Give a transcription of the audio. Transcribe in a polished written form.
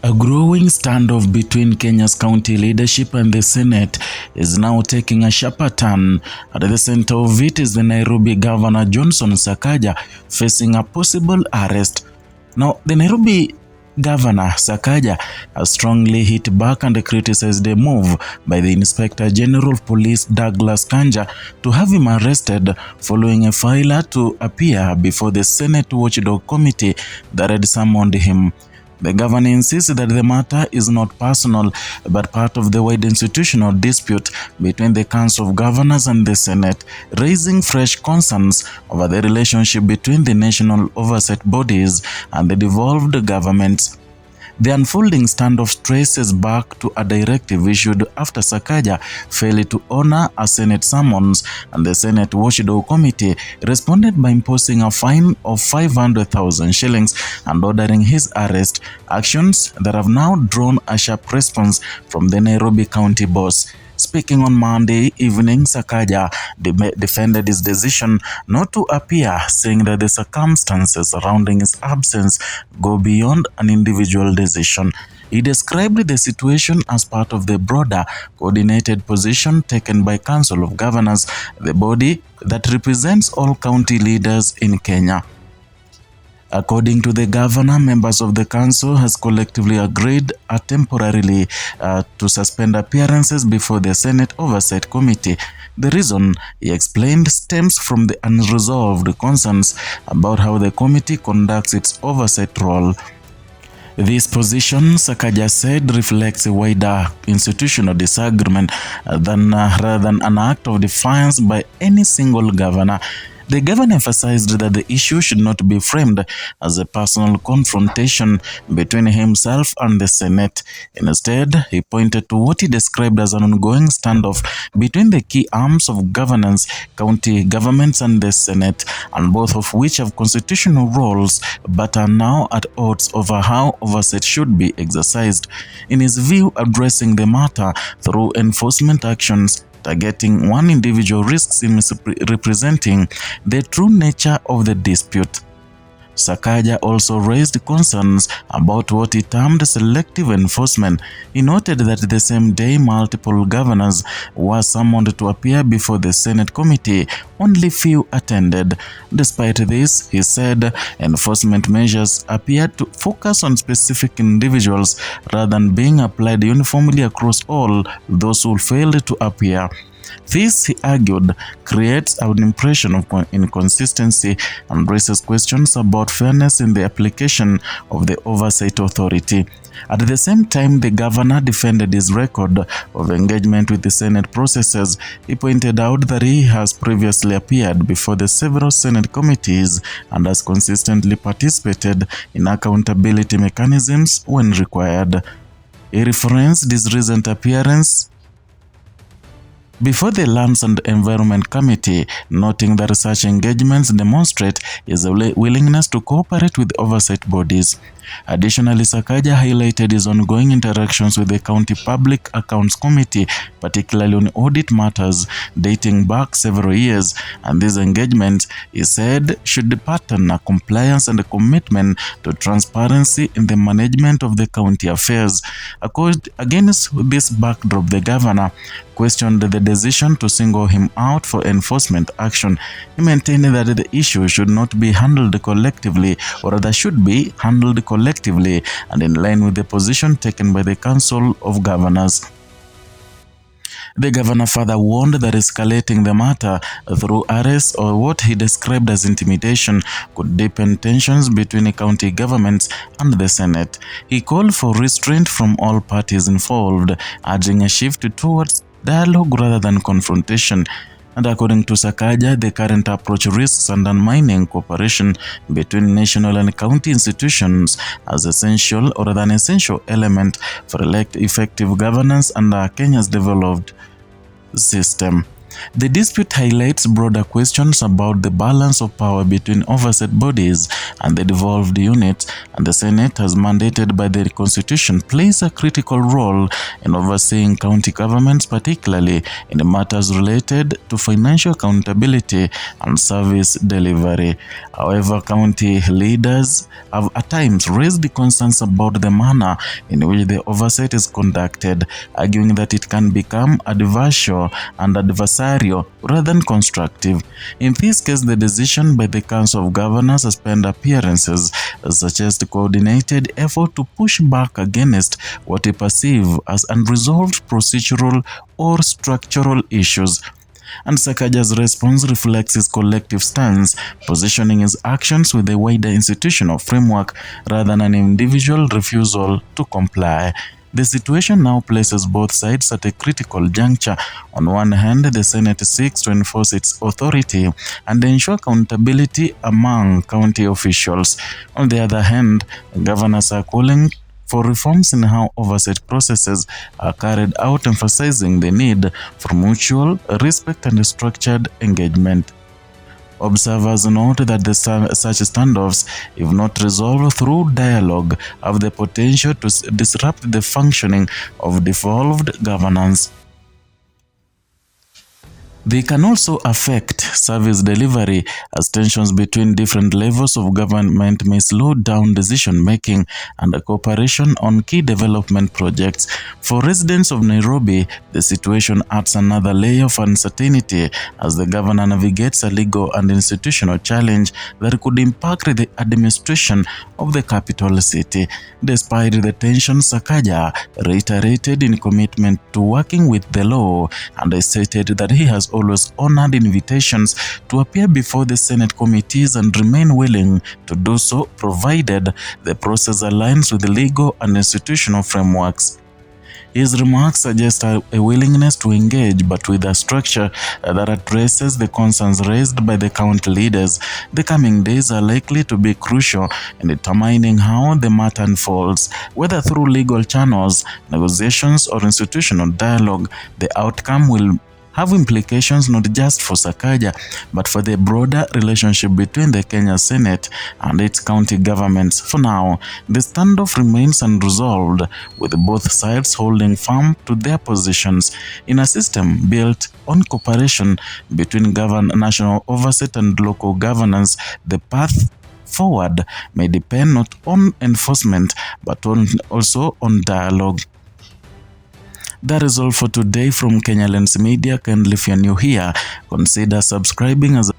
A growing standoff between Kenya's county leadership and the Senate is now taking a sharper turn. At the center of it is the Nairobi Governor Johnson Sakaja facing a possible arrest. Now, the Nairobi Governor Sakaja has strongly hit back and criticized the move by the Inspector General of Police Douglas Kanja to have him arrested following a failure to appear before the Senate Watchdog Committee that had summoned him. The governor insists that the matter is not personal, but part of the wide institutional dispute between the Council of Governors and the Senate, raising fresh concerns over the relationship between the national oversight bodies and the devolved governments. The unfolding standoff traces back to a directive issued after Sakaja failed to honor a Senate summons, and the Senate Watchdog Committee responded by imposing a fine of 500,000 shillings and ordering his arrest, actions that have now drawn a sharp response from the Nairobi County boss. Speaking on Monday evening, Sakaja defended his decision not to appear, saying that the circumstances surrounding his absence go beyond an individual decision. He described the situation as part of the broader coordinated position taken by Council of Governors, the body that represents all county leaders in Kenya. According to the governor, members of the council has collectively agreed temporarily to suspend appearances before the Senate Oversight Committee. The reason, he explained, stems from the unresolved concerns about how the committee conducts its oversight role. This position, Sakaja said, reflects a wider institutional disagreement rather than an act of defiance by any single governor. The governor emphasized that the issue should not be framed as a personal confrontation between himself and the Senate. Instead, he pointed to what he described as an ongoing standoff between the key arms of governance, county governments and the Senate, and both of which have constitutional roles but are now at odds over how oversight should be exercised. In his view, addressing the matter through enforcement actions targeting one individual risks in misrepresenting the true nature of the dispute. Sakaja also raised concerns about what he termed selective enforcement. He noted that the same day multiple governors were summoned to appear before the Senate committee, only few attended. Despite this, he said enforcement measures appeared to focus on specific individuals rather than being applied uniformly across all those who failed to appear. This, he argued, creates an impression of inconsistency and raises questions about fairness in the application of the oversight authority. At the same time, the governor defended his record of engagement with the Senate processes. He pointed out that he has previously appeared before the several Senate committees and has consistently participated in accountability mechanisms when required. He referenced his recent appearance before the Lands and Environment Committee, noting that such engagements demonstrate his willingness to cooperate with oversight bodies. Additionally, Sakaja highlighted his ongoing interactions with the County Public Accounts Committee, particularly on audit matters dating back several years, and these engagements, he said, should pattern a compliance and a commitment to transparency in the management of the county affairs. Against this backdrop, the governor questioned the decision to single him out for enforcement action. He maintained that the issue should not be handled collectively, or rather should be handled collectively and in line with the position taken by the Council of Governors. The governor further warned that escalating the matter through arrest or what he described as intimidation could deepen tensions between county governments and the Senate. He called for restraint from all parties involved, urging a shift towards dialogue rather than confrontation. And according to Sakaja, the current approach risks undermining cooperation between national and county institutions as essential or an essential element for effective governance under Kenya's developed system. The dispute highlights broader questions about the balance of power between oversight bodies and the devolved units, and the Senate, as mandated by the Constitution, plays a critical role in overseeing county governments, particularly in matters related to financial accountability and service delivery. However, county leaders have at times raised concerns about the manner in which the oversight is conducted, arguing that it can become adversarial rather than constructive. In this case, the decision by the Council of Governors to suspend appearances suggests a coordinated effort to push back against what they perceive as unresolved procedural or structural issues. And Sakaja's response reflects his collective stance, positioning his actions with a wider institutional framework rather than an individual refusal to comply. The situation now places both sides at a critical juncture. On one hand, the Senate seeks to enforce its authority and ensure accountability among county officials. On the other hand, governors are calling for reforms in how oversight processes are carried out, emphasizing the need for mutual respect and structured engagement. Observers note that such standoffs, if not resolved through dialogue, have the potential to disrupt the functioning of devolved governance. They can also affect service delivery, as tensions between different levels of government may slow down decision-making and cooperation on key development projects. For residents of Nairobi, the situation adds another layer of uncertainty as the governor navigates a legal and institutional challenge that could impact the administration of the capital city. Despite the tension, Sakaja reiterated his commitment to working with the law and stated that he has always honored invitations to appear before the Senate committees and remain willing to do so provided the process aligns with the legal and institutional frameworks. His remarks suggest a willingness to engage, but with a structure that addresses the concerns raised by the county leaders. The coming days are likely to be crucial in determining how the matter unfolds, whether through legal channels, negotiations, or institutional dialogue. The outcome will have implications not just for Sakaja, but for the broader relationship between the Kenya Senate and its county governments. For now, the standoff remains unresolved, with both sides holding firm to their positions. In a system built on cooperation between national oversight and local governance, the path forward may depend not on enforcement, but also on dialogue. That is all for today from Kenya Lens Media. Kindly, if you're new here, consider subscribing as